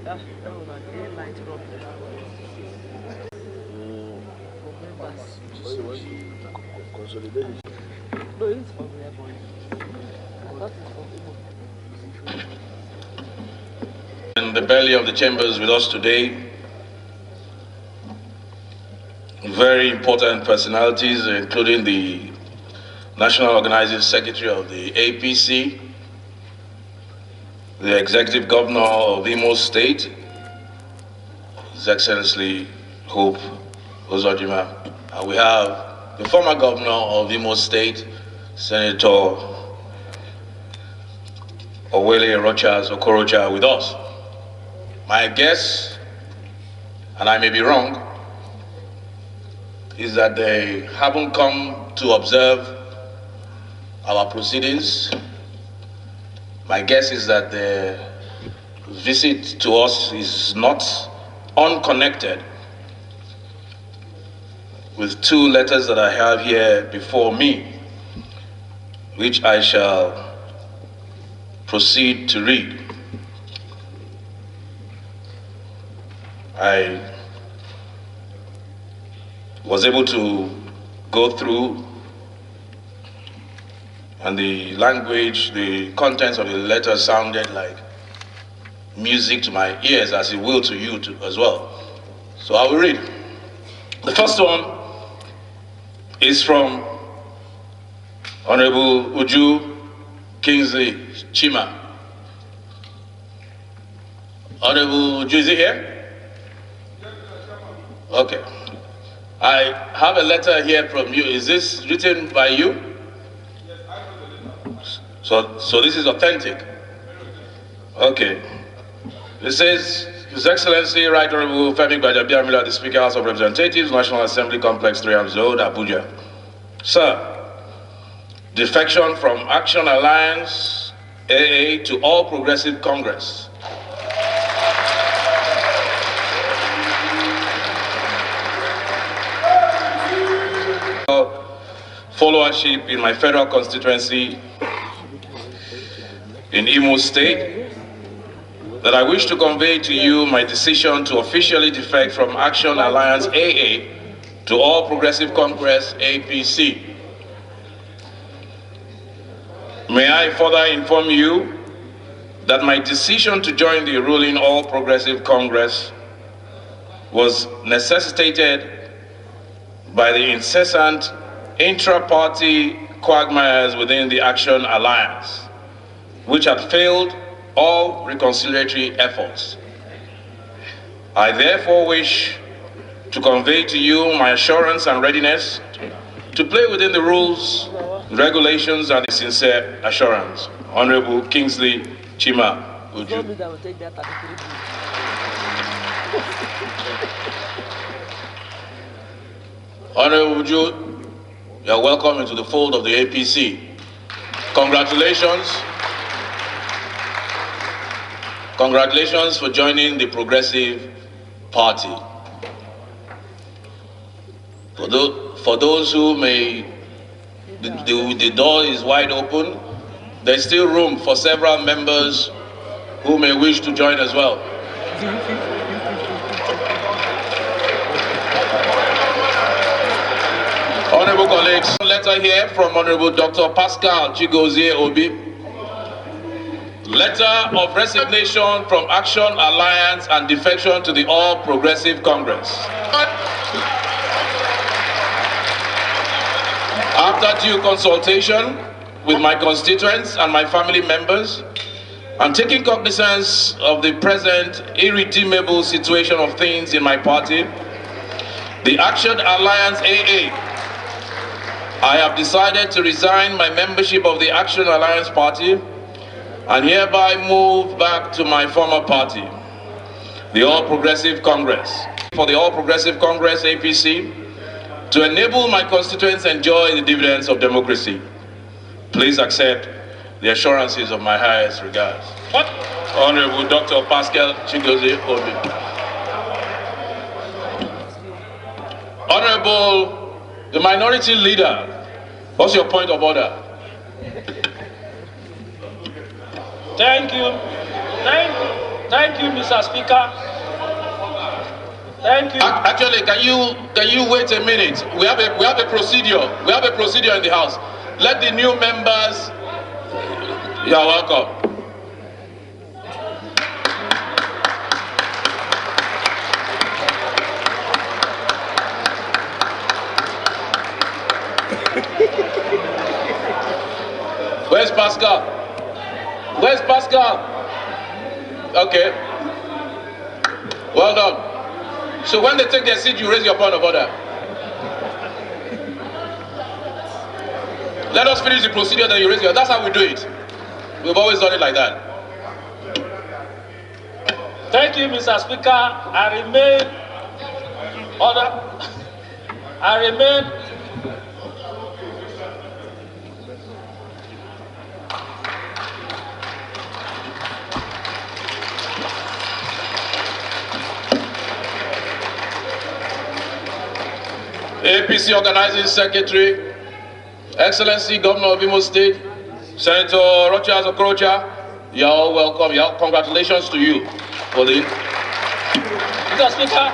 In the belly of the chambers with us today, very important personalities, including the National Organizing Secretary of the APC, the Executive Governor of Imo State, His Excellency Hope Uzodinma, and we have the former Governor of Imo State, Senator Rochas Okorocha, with us. My guess, and I may be wrong, is that they haven't come to observe our proceedings. My guess is that the visit to us is not unconnected with two letters that I have here before me, which I shall proceed to read. I was able to go through, and the language, the contents of the letter sounded like music to my ears, as it will to you too, as well. So I will read. The first one is from Honorable Uju Kingsley Chima. Honorable Uju, is he here? Okay. I have a letter here from you. Is this written by you? Yes, I wrote the letter. So this is authentic? Okay. It says, His Excellency, Right Honorable Femi Gbajabiamila, the Speaker, House of Representatives, National Assembly Complex 3 Road, Abuja. Sir, defection from Action Alliance AA to All Progressive Congress. Followership in my federal constituency in Imo State, that I wish to convey to you my decision to officially defect from Action Alliance AA to All Progressive Congress APC. May I further inform you that my decision to join the ruling All Progressive Congress was necessitated by the incessant intra-party quagmires within the Action Alliance, which had failed all reconciliatory efforts. I therefore wish to convey to you my assurance and readiness to play within the rules, regulations, and the sincere assurance. Honorable Kingsley Chima Uju. Honorable Uju, you are welcome into the fold of the APC. Congratulations. Congratulations for joining the Progressive Party. For those who may, the door is wide open. There's still room for several members who may wish to join as well. Honorable colleagues, letter here from Honorable Dr. Pascal Chigozie Obi. Letter of resignation from Action Alliance and defection to the All Progressive Congress. After due consultation with my constituents and my family members, and taking cognizance of the present irredeemable situation of things in my party, the Action Alliance AA, I have decided to resign my membership of the Action Alliance Party and hereby move back to my former party, the All Progressive Congress. For the All Progressive Congress APC, to enable my constituents enjoy the dividends of democracy. Please accept the assurances of my highest regards. What? Honorable Dr. Pascal Chigozie Obi. Honorable the minority leader, what's your point of order? Thank you. Thank you. Thank you. Mr. Speaker. Thank you. Actually, can you wait a minute? We have a procedure. We have a procedure in the House. Let the new members. You are welcome. Where's Pascal? Where's Pascal? Okay. Well done. So when they take their seat, you raise your point of order. Let us finish the procedure, then you raise your. That's how we do it. We've always done it like that. Thank you, Mr. Speaker. I remain. APC Organizing Secretary, Excellency Governor of Imo State, Senator Rochas Okorocha, you are all welcome. Congratulations to you for the. Mr. Speaker.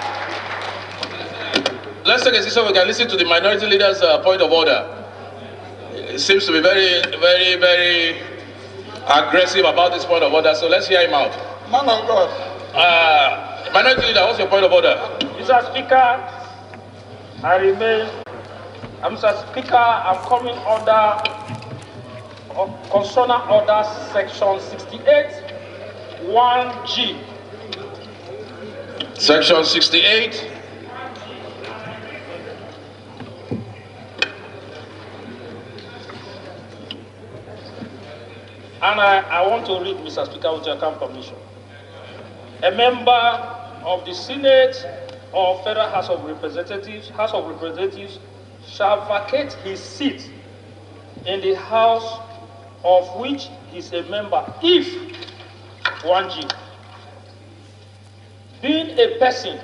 Let's take a seat so we can listen to the minority leader's point of order. It seems to be very, very, very aggressive about this point of order, so let's hear him out. Man of God. Minority leader, what's your point of order? Mr. Speaker, I remain. Mr. Speaker, I'm coming under Constitutional Order Section 68, 1G. Section 68. And I want to read, Mr. Speaker, with your kind permission. A member of the Senate or Federal House of Representatives shall vacate his seat in the House of which he is a member if 1G, being a person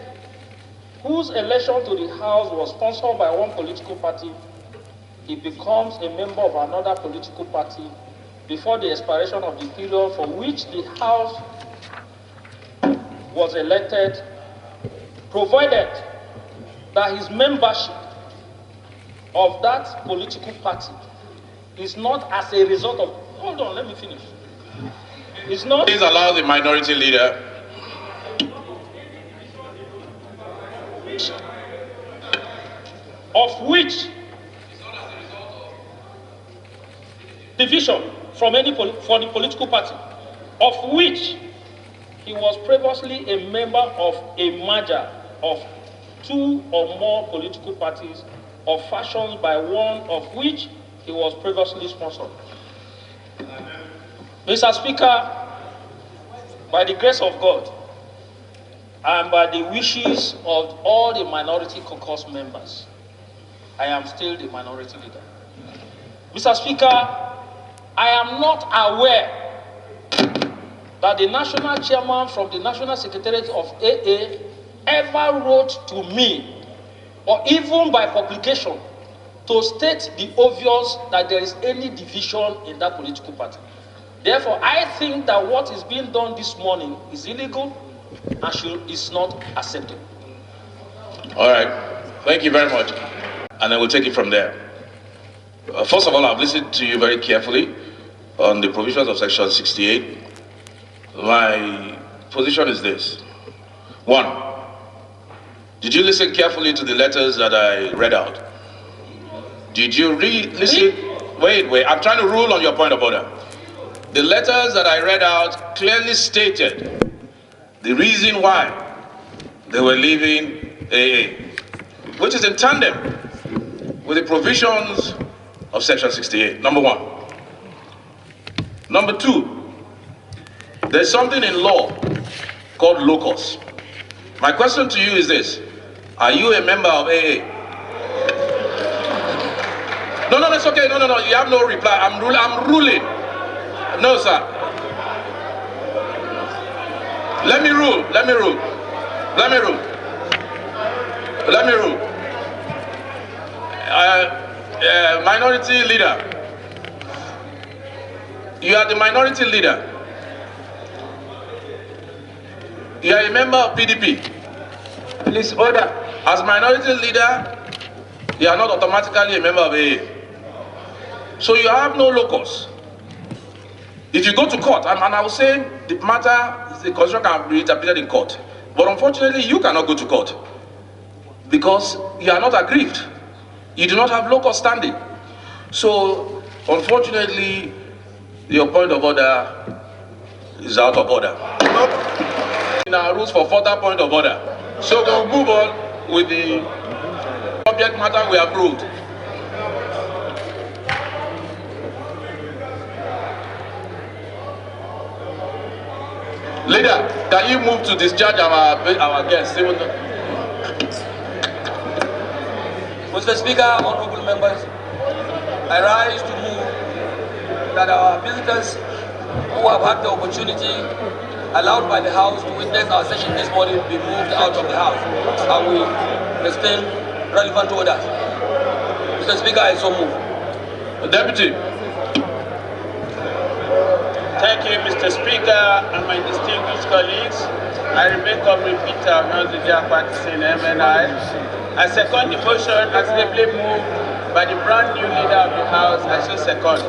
whose election to the House was sponsored by one political party, he becomes a member of another political party before the expiration of the period for which the House was elected, provided that his membership of that political party is not as a result of. Hold on, let me finish. It's not. Please allow the minority leader. Of which division from any for the political party, of which he was previously a member of a merger of two or more political parties or factions by one of which he was previously sponsored. Mr. Speaker, by the grace of God and by the wishes of all the minority caucus members, I am still the minority leader. Mr. Speaker, I am not aware that the national chairman from the National Secretariat of AA ever wrote to me, or even by publication, to state the obvious that there is any division in that political party. Therefore, I think that what is being done this morning is illegal and is not acceptable. All right. Thank you very much. And I will take it from there. First of all, I've listened to you very carefully on the provisions of Section 68. My position is this. One, did you listen carefully to the letters that I read out? Did you listen? Wait, I'm trying to rule on your point of order. The letters that I read out clearly stated the reason why they were leaving AA, which is in tandem with the provisions of Section 68, number one. Number two, there's something in law called locus. My question to you is this: are you a member of AA? No, it's okay. No, you have no reply. I'm ruling. No, sir. Let me rule. Minority leader. You are the minority leader. You are a member of PDP. Please order. As minority leader, you are not automatically a member of AA. So you have no locus. If you go to court, and I was saying the matter, the constitution can be interpreted in court. But unfortunately, you cannot go to court because you are not aggrieved. You do not have locus standing. So, unfortunately, your point of order is out of order. In our rules for further point of order. So we'll move on with the subject matter we approved. Leader, can you move to discharge our guests? Mr. Speaker, honorable members, I rise to move that our visitors who have had the opportunity allowed by the House to witness our session this morning be moved out of the House and we extend relevant orders. Mr. Speaker, I so move. Deputy. Thank you, Mr. Speaker, and my distinguished colleagues. I remain Comrade Peter of Uzodinma practicing MNI. I second the motion as ably moved by the brand new leader of the House. I shall second.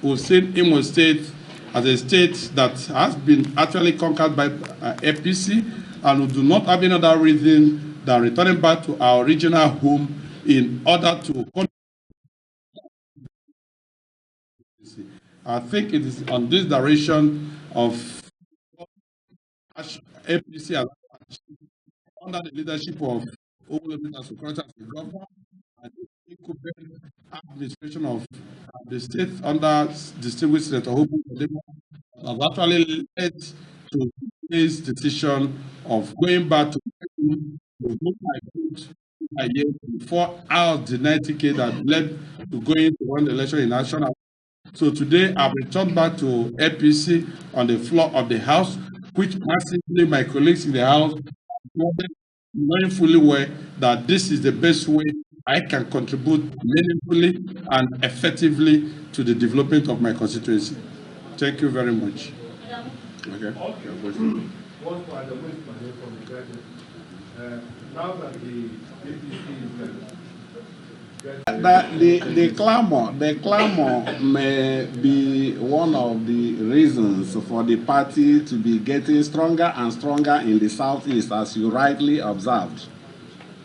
We've seen Imo State as a state that has been actually conquered by APC, and we do not have any other reason than returning back to our original home in order to. I think it is on this direction of APC under the leadership of Rochas Okorocha as the governor, and the incumbent administration of the state under distinguished Senator Uzodinma has actually led to this decision of going back to a year before out the 90K that led to going to win the election in national. So today I've returned back to APC on the floor of the House, which massively my colleagues in the House knowing fully well that this is the best way I can contribute meaningfully and effectively to the development of my constituency. Thank you very much. Okay. Now that the APC the clamor may be one of the reasons for the party to be getting stronger and stronger in the southeast, as you rightly observed.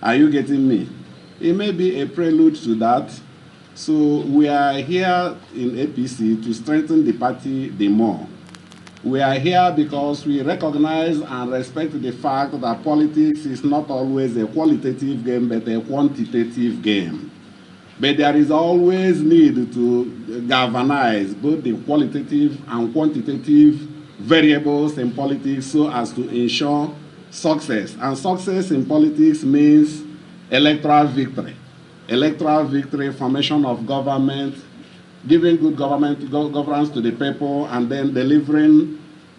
Are you getting me? It may be a prelude to that. So we are here in APC to strengthen the party the more. We are here because we recognize and respect the fact that politics is not always a qualitative game, but a quantitative game. But there is always need to galvanize both the qualitative and quantitative variables in politics so as to ensure success. And success in politics means electoral victory. Electoral victory, formation of government, giving good governance to the people, and then delivering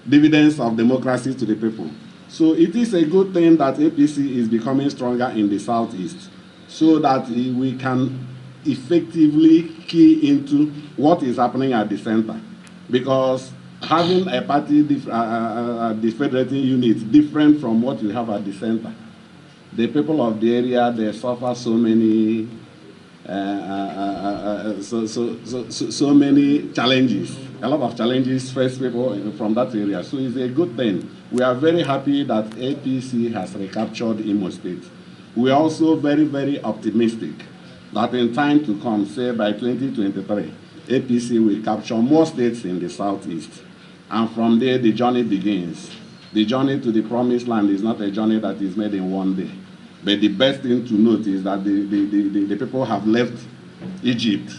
dividends of democracy to the people. So it is a good thing that APC is becoming stronger in the southeast so that we can effectively key into what is happening at the center. Because having a party federating unit different from what you have at the center, the people of the area, they suffer so many so many challenges. A lot of challenges face people from that area. So it's a good thing. We are very happy that APC has recaptured Imo State. We are also very, very optimistic that in time to come, say by 2023, APC will capture more states in the southeast. And from there, the journey begins. The journey to the promised land is not a journey that is made in one day. But the best thing to note is that the people have left Egypt.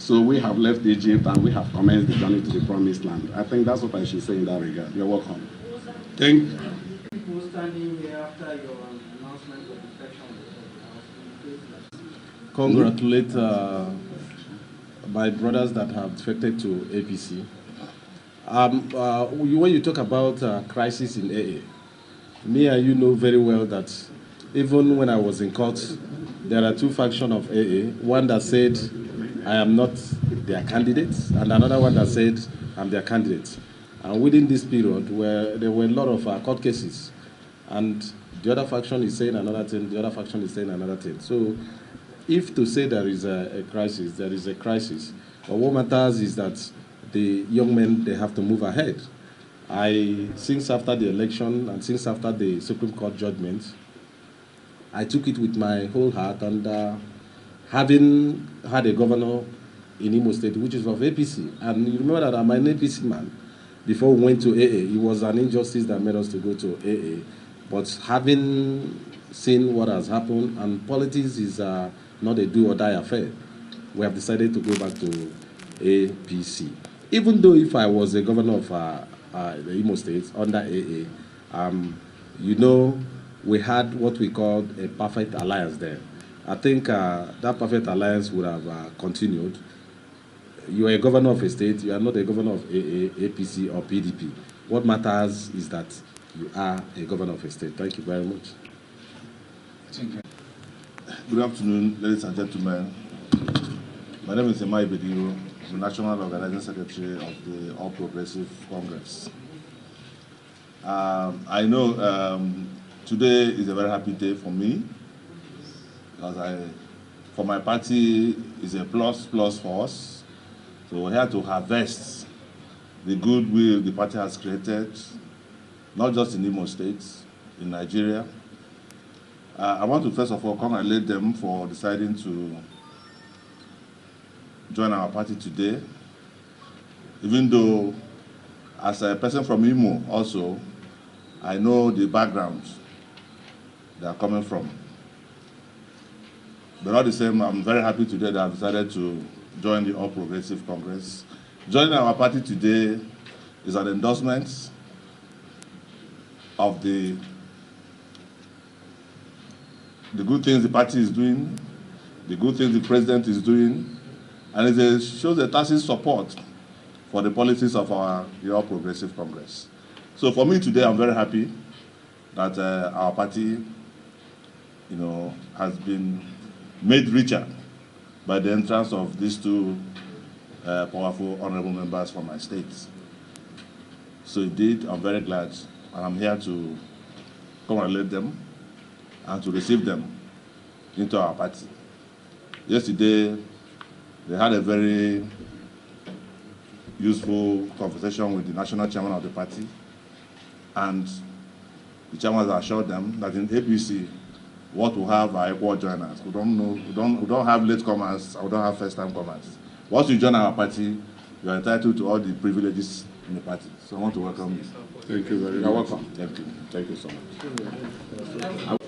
So we have left Egypt and we have commenced the journey to the promised land. I think that's what I should say in that regard. You're welcome. Thank you. People standing here after your announcement of defection. Congratulate my brothers that have defected to APC. When you talk about crisis in AA, me and you know very well that even when I was in court, there are two factions of AA. One that said, I am not their candidate, and another one that said, I'm their candidate. And within this period, where there were a lot of court cases, and the other faction is saying another thing, the other faction is saying another thing. So if to say there is a crisis, there is a crisis. But what matters is that the young men, they have to move ahead. Since after the election and since after the Supreme Court judgment, I took it with my whole heart, and having had a governor in Imo State, which is of APC, and you remember that I'm an APC man. Before we went to AA, it was an injustice that made us to go to AA. But having seen what has happened, and politics is not a do or die affair, we have decided to go back to APC. Even though if I was the governor of the Imo State under AA, you know, we had what we called a perfect alliance there. I think that perfect alliance would have continued. You are a governor of a state, you are not a governor of AA, APC, or PDP. What matters is that you are a governor of a state. Thank you very much. Good afternoon, ladies and gentlemen. My name is Emma Ibediru, the National Organizing Secretary of the All Progressive Congress. I know today is a very happy day for me, because for my party, it's a plus for us. So we're here to harvest the goodwill the party has created, not just in Imo State, in Nigeria. I want to first of all congratulate them for deciding to join our party today. Even though, as a person from Imo also, I know the background they are coming from. But all the same, I'm very happy today that I've decided to join the All Progressive Congress. Joining our party today is an endorsement of the good things the party is doing, the good things the president is doing, and it shows a tacit support for the policies of the All Progressive Congress. So for me today, I'm very happy that our party, has been made richer by the entrance of these two powerful honorable members from my state. So indeed, I'm very glad, and I'm here to congratulate them and to receive them into our party. Yesterday, they had a very useful conversation with the national chairman of the party, and the chairman has assured them that in APC, what we have are equal joiners. We don't have late comers, we don't have first-time comers. Once you join our party, you are entitled to all the privileges in the party. So I want to welcome you. Thank you very much. You're welcome. Thank you. Thank you so much.